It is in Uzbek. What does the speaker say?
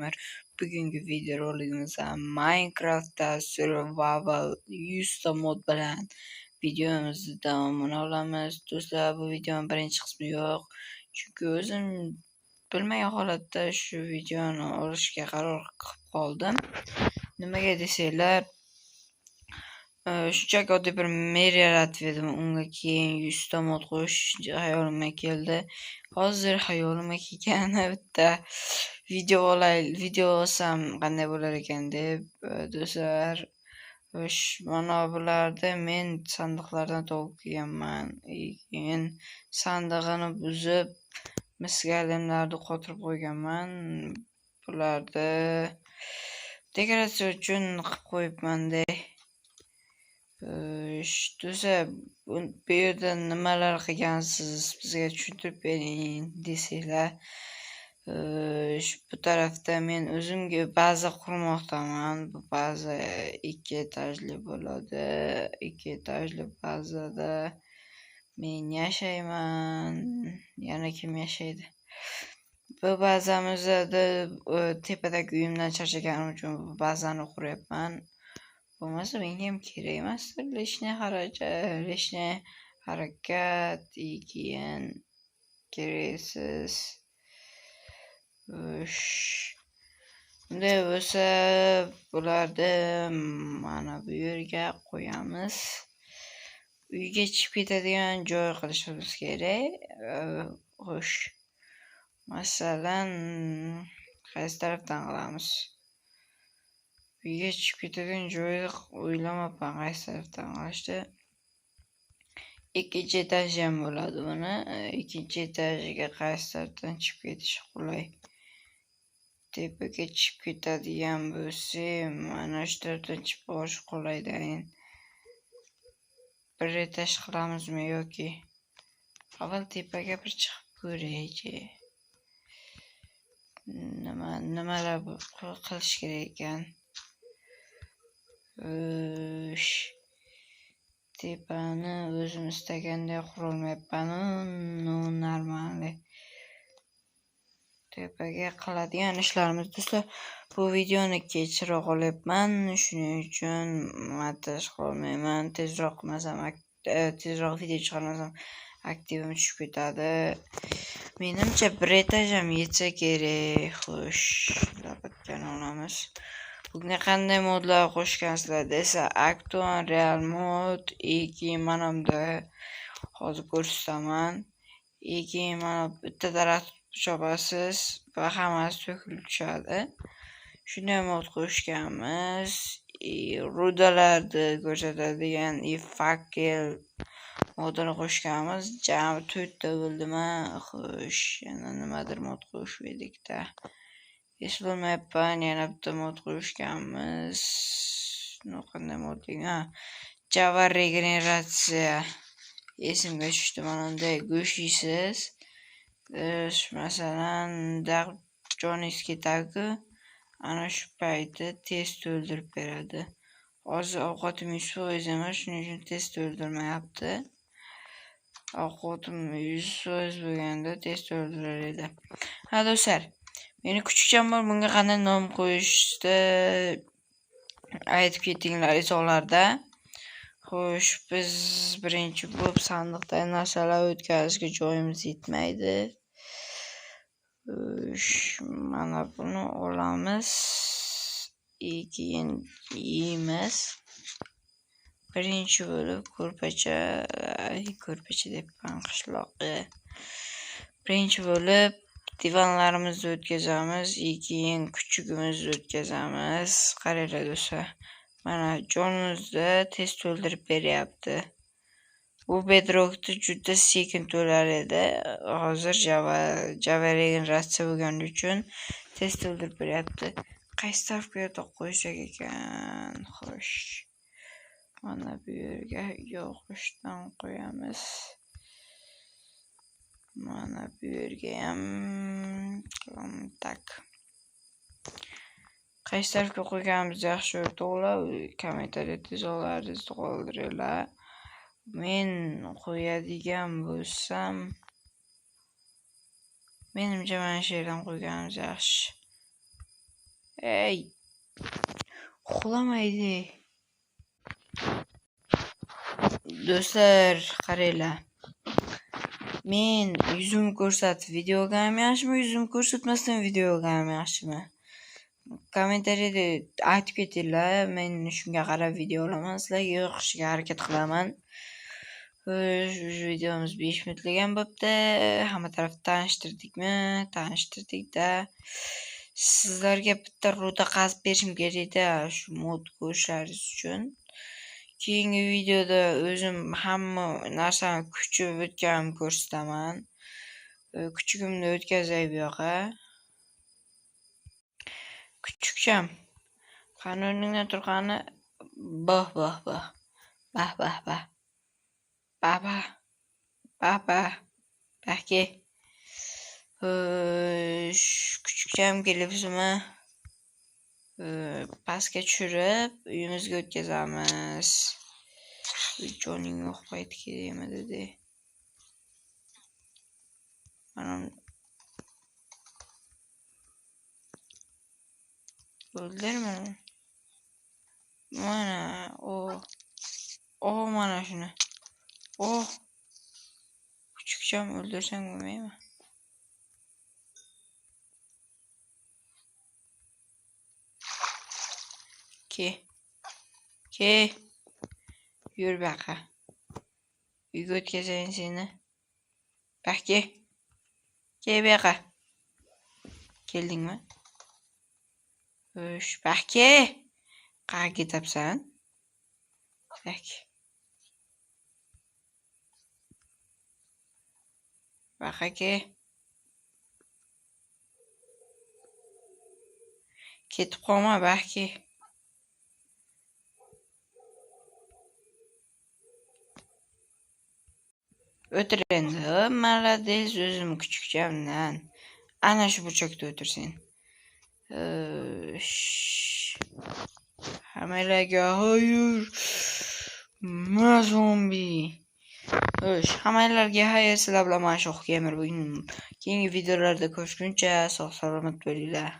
Ömer. Bugungi videoroligimizda Minecraft'da Survival 100 ta mod bilan videomizni davomini olamiz. Do'stlar, bu videoning birinchi qismi yo'q. Chunki o'zim bilmagan holatda shu videoni olishga qaror qilib qoldim. Nimaga desanglar, shunchaki oddiy bir mer yaratib edim. Unga keyin 100 ta mod qo'yish hayolimga keldi. Hozir hayolimga kelgani bitta video olsam qanday bo'lar ekan deb, do'stlar, mana bularda men sandiqlardan topib kelganman. Keyin sandig'ini buzib misgalimlarni qotirib qo'yganman. Bularni dekoratsiya uchun qilib qo'yibman-da. Do'stlar, bu yerda nimalar qilgansiz bizga tushuntirib bering desanglar, bu tarafda men o'zimga baza qurmoqdaman. Bu baza 2 etajli bo'ladi. 2 etajli bazada men yashayman. Yana kim yashaydi? Bu bazamizda tepadagi uyimdan charchaganim uchun bu bazani quryapman. Bo'lmasa menga ham kerak emas lishni harakat, keyin keraksiz. Bunday bo'lsa, bularni mana bu yerga qo'yamiz. Uyga chiqib ketadigan joy qilishimiz kerak. Xo'sh, masalan, qaysi tarafdan qilamiz? Uyga chiqib ketadigan joyni o'ylamabman qaysi tarafdan qilishni. Ikkinchi etaj ham bo'ladi buni. Ikkinchi etajiga qaysi tarafdan chiqib ketish qulay? Tepaga chiqib ketadigan bo'lsa, mana shu tarafdan chiqib olish qulaydan. Bir etaj qilamizmi yoki avval tepaga bir chiqib ko'raychi. Nimalar qilish kerak ekan? Tepani o'zim istaganday qurolmayapman. Normalniy tepaga qiladigan ishlarimiz. Do'stlar, bu videoni kechroq olyapman, shuning uchun montaj qilolmayman. Tezroq video chiqarmasam aktivim tushib ketadi. Menimcha bir etaj ham yetsa kerak. Xo'sh, labatgan olamiz. Bunga qanday modlar qo'shgansizlar desa, Actual Real mod, keyin mana bunda hozir ko'rsataman. Keyin mana bitta daraxt chopasiz va hammasi to'kilib tushadi. Shunday mod qo'shganmiz. Rudalarni ko'rsatadigan fakel modini qo'shganmiz. Jami 4 ta bo'ldimi? Xo'sh, yana nimadir mod qo'shib edik-da. Eslolmayapman, yana bitta mod qo'shganmiz. Qanday mod degan? Java regeneratsiya. Esimga tushdi. Mana bunday go'sht yeysiz. Masalan, joningiz ketadi. Ana shu payti tez to'ldirib beradi. Hozir ovqatim 100% emas, shuning uchun tez to'ldirmayapti. Ovqatim 100% bo'lganda tez to'ldirar edi. Ha do'stlar, meni kuchukcham bor, bunga qanday nom qo'yishni aytib ketinglar izohlarda. Xo'sh, biz birinchi bo'lib sandiqdan narsalar o'tkazishga joyimiz yetmaydi. Mana buni olamiz. Keyin yeymiz. Birinchi bo'lib ko'rpacha debman, qishloqqa. Birinchi bo'lib divanlarimizni o'tkazamiz, keyin kuchugimizni o'tkazamiz. Qaranglar do'stlar. Mana jonimizda tez to'ldirib beryapti. Bu bedrockda juda sekin to'lar edi. Hozir Java regeneratsiya bo'lgani uchun tez to'ldirib beryapti. Qaysi tarafga qo'ysak ekan? Xo'sh. Mana bu yerga yog'ochdan qo'yamiz. Mana bu yerga ham tak. Qaysi tarafga qo'yganimiz yaxshi o'rtoqlar? Kommentariyada izohlaringizni qoldiringlar. Men qo'yadigan bo'lsam, menimcha mana shu yerdan qo'yganimiz yaxshi. Ey, uxlamaydi. Do'stlar, qaranglar. Men yuzimni ko'rsatib videoga ham yaxshimi, yuzimni ko'rsatmasdan videoga ham yaxshimi? Kommentariyada aytib ketinglar. Men shunga qarab video olaman, sizlarga yoqishga harakat qilaman. Videomiz 5 minutlik ham bo'pti. Hamma taraf tanishtirdikmi? Tanishtirdik-da. Sizlarga bitta ruta qazib berishim kerak-da, shu mod ko'rishlaringiz uchun. Keyingi videoda o'zim hamma narsani kuchib o'tganimni ko'rsataman. Kuchugimni o'tkazay bu yoqqa. Kuchukcham, qani o'rningdan tur, qani. Bah. Bahke. Kuchukcham kelibsizmi? Pastga tushirib uyimizga o'tkazamiz. Joning yo'q payti kerakmi dedi. Mana o'ldirma. Mana mana shuni. Kuchukcham o'ldirsang bo'lmaymi? Ke. Yur baqa. Uyga o'tkazayin seni. Bahke. Ke baqa. Keldingmi? Bahke. Qayerga ketyapsan? Bahke. Ketib qolma, Bahke. O'tir endi. Malades, o'zim kuchukchamdan. Ana shu burchakda o'tirsin. Hammalarga hayır. Ma zombi. Hammalarga hayır, sizlar bilan mana shu Gamer bugun keyingi videolarda ko'rishguncha sog' salomat bo'linglar.